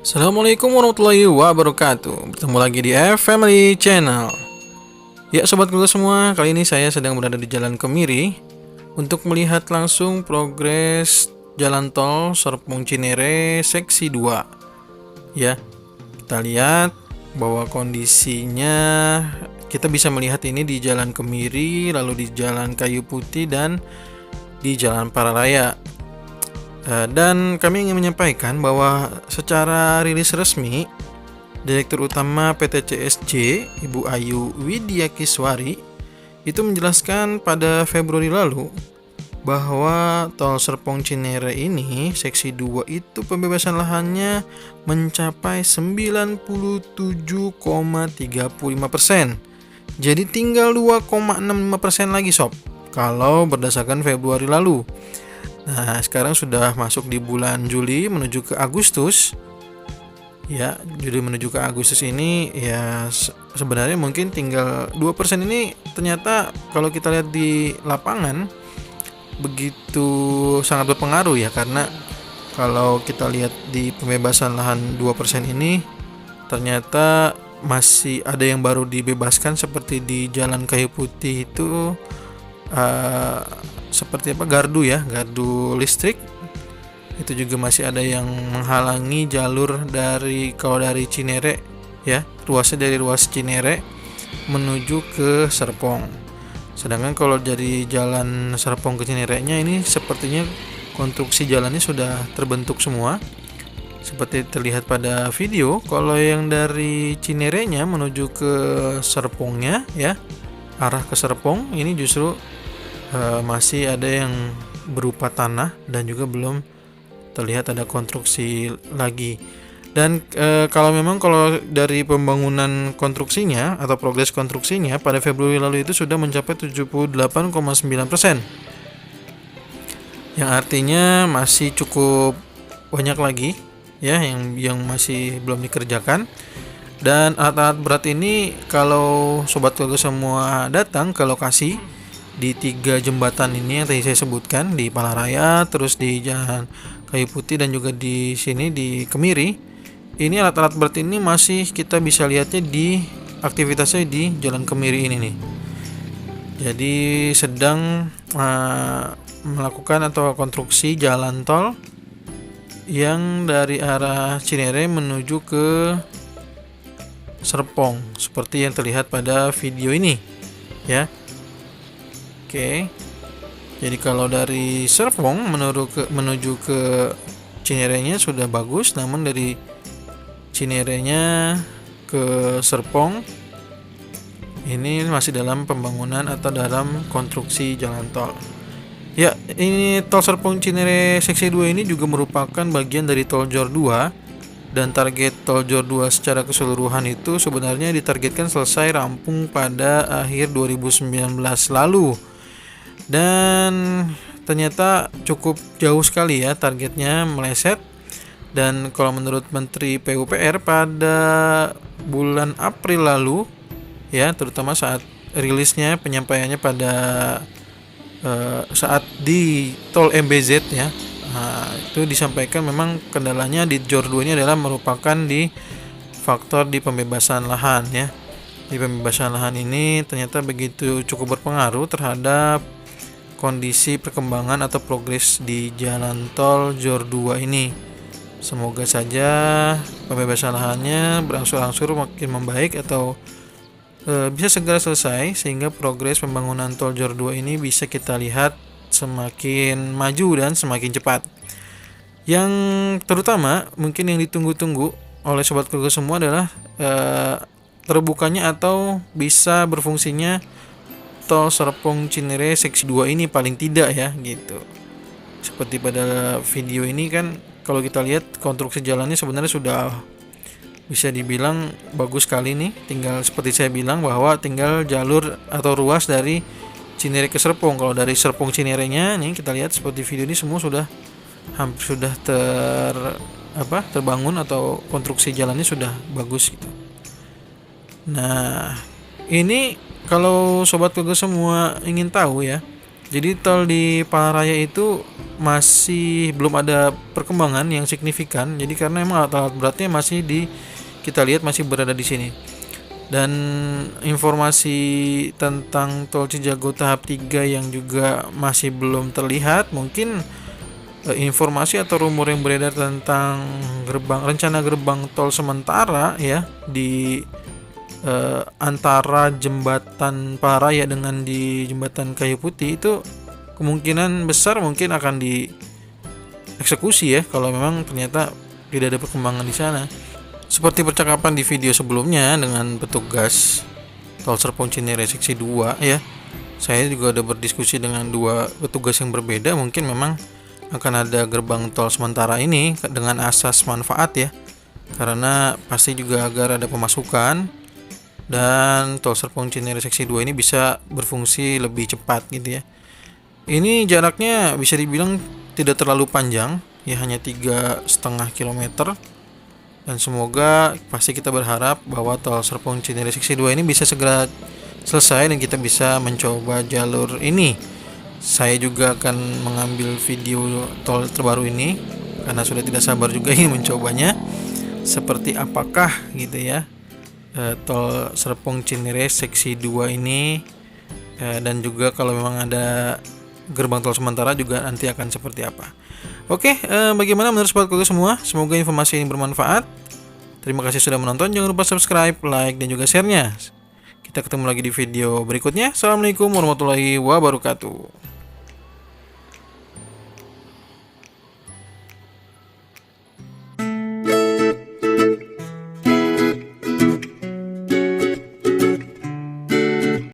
Assalamualaikum warahmatullahi wabarakatuh. Bertemu lagi di Family Channel. Ya sobat Google semua, kali ini saya sedang berada di Jalan Kemiri untuk melihat langsung progres jalan tol Serpong Cinere seksi 2. Ya, kita lihat bahwa kondisinya kita bisa melihat ini di Jalan Kemiri, lalu di Jalan Kayu Putih dan di Jalan Pararaya. Dan kami ingin menyampaikan bahwa secara rilis resmi, Direktur Utama PT CSJ, Ibu Ayu Widiakiswari, itu menjelaskan pada Februari lalu bahwa tol Serpong Cinere ini, seksi 2 itu pembebasan lahannya mencapai 97,35%. Jadi tinggal 2,65% lagi sob, kalau berdasarkan Februari lalu. Nah, sekarang sudah masuk di bulan Juli menuju ke Agustus. Ya, Juli menuju ke Agustus ini ya sebenarnya mungkin tinggal 2% ini ternyata kalau kita lihat di lapangan begitu sangat berpengaruh ya, karena kalau kita lihat di pembebasan lahan 2% ini ternyata masih ada yang baru dibebaskan seperti di Jalan Kayu Putih itu seperti gardu listrik itu juga masih ada yang menghalangi jalur dari Cinere ya, ruasnya dari ruas Cinere menuju ke Serpong. Sedangkan kalau dari jalan Serpong ke Cinere-nya ini sepertinya konstruksi jalannya sudah terbentuk semua seperti terlihat pada video. Kalau yang dari Cinere-nya menuju ke Serpongnya ya, arah ke Serpong ini justru masih ada yang berupa tanah dan juga belum terlihat ada konstruksi lagi. Dan kalau dari pembangunan konstruksinya atau progres konstruksinya pada Februari lalu itu sudah mencapai 78,9%, yang artinya masih cukup banyak lagi ya yang masih belum dikerjakan. Dan alat-alat berat ini kalau sobat Google semua datang ke lokasi di 3 jembatan ini yang tadi saya sebutkan, di Pararaya, terus di Jalan Kayu Putih dan juga di sini di Kemiri, ini alat-alat berat ini masih kita bisa lihatnya di aktivitasnya di Jalan Kemiri ini nih. Jadi sedang melakukan atau konstruksi jalan tol yang dari arah Cinere menuju ke Serpong seperti yang terlihat pada video ini ya. Oke. Jadi kalau dari Serpong menuju ke Cinere-nya sudah bagus, namun dari Cinere-nya ke Serpong ini masih dalam pembangunan atau dalam konstruksi jalan tol. Ya, ini tol Serpong Cinere seksi 2 ini juga merupakan bagian dari tol Jor 2, dan target tol Jor 2 secara keseluruhan itu sebenarnya ditargetkan selesai rampung pada akhir 2019 lalu. Dan ternyata cukup jauh sekali ya targetnya, meleset. Dan kalau menurut Menteri PUPR pada bulan April lalu ya, terutama saat rilisnya penyampaiannya pada saat di tol MBZ ya, itu disampaikan memang kendalanya di Jor 2 ini adalah merupakan di faktor di pembebasan lahan ya. Di pembebasan lahan ini ternyata begitu cukup berpengaruh terhadap kondisi perkembangan atau progres di jalan tol Jor 2 ini. Semoga saja pembebasan lahannya berangsur-angsur makin membaik atau bisa segera selesai sehingga progres pembangunan tol Jor 2 ini bisa kita lihat semakin maju dan semakin cepat. Yang terutama mungkin yang ditunggu-tunggu oleh sobat Google semua adalah terbukanya atau bisa berfungsinya tol Serpong Cinere seksi 2 ini paling tidak ya gitu. Seperti pada video ini kan kalau kita lihat konstruksi jalannya sebenarnya sudah bisa dibilang bagus sekali nih. Tinggal seperti saya bilang bahwa tinggal jalur atau ruas dari Cinere ke Serpong. Kalau dari Serpong Cinere-nya nih kita lihat seperti video ini semua sudah hampir sudah terbangun atau konstruksi jalannya sudah bagus gitu. Nah, ini kalau sobat Google semua ingin tahu ya, Jadi tol di Palangkaraya itu masih belum ada perkembangan yang signifikan. Jadi karena emang alat-alat beratnya masih kita lihat masih berada di sini. Dan informasi tentang tol Cijago tahap 3 yang juga masih belum terlihat, mungkin informasi atau rumor yang beredar tentang rencana gerbang tol sementara ya di antara jembatan Palangkaraya dengan di jembatan Kayu Putih itu kemungkinan besar mungkin akan dieksekusi ya kalau memang ternyata tidak ada perkembangan di sana. Seperti percakapan di video sebelumnya dengan petugas Tol Serpong Cinere seksi 2 ya. Saya juga ada berdiskusi dengan dua petugas yang berbeda, mungkin memang akan ada gerbang tol sementara ini dengan asas manfaat ya. Karena pasti juga agar ada pemasukan dan Tol Serpong Cinere seksi 2 ini bisa berfungsi lebih cepat gitu ya. Ini jaraknya bisa dibilang tidak terlalu panjang ya, hanya 3,5 km. Dan semoga pasti kita berharap bahwa Tol Serpong Cinere seksi 2 ini bisa segera selesai dan kita bisa mencoba jalur ini. Saya juga akan mengambil video tol terbaru ini karena sudah tidak sabar juga ingin mencobanya. Seperti apakah gitu ya Tol Serpong Cinere seksi 2 ini, dan juga kalau memang ada gerbang tol sementara juga nanti akan seperti apa. Oke, bagaimana menurut sobat Kogo semua? Semoga informasi ini bermanfaat. Terima kasih sudah menonton. Jangan lupa subscribe, like, dan juga share-nya. Kita ketemu lagi di video berikutnya. Assalamualaikum warahmatullahi wabarakatuh.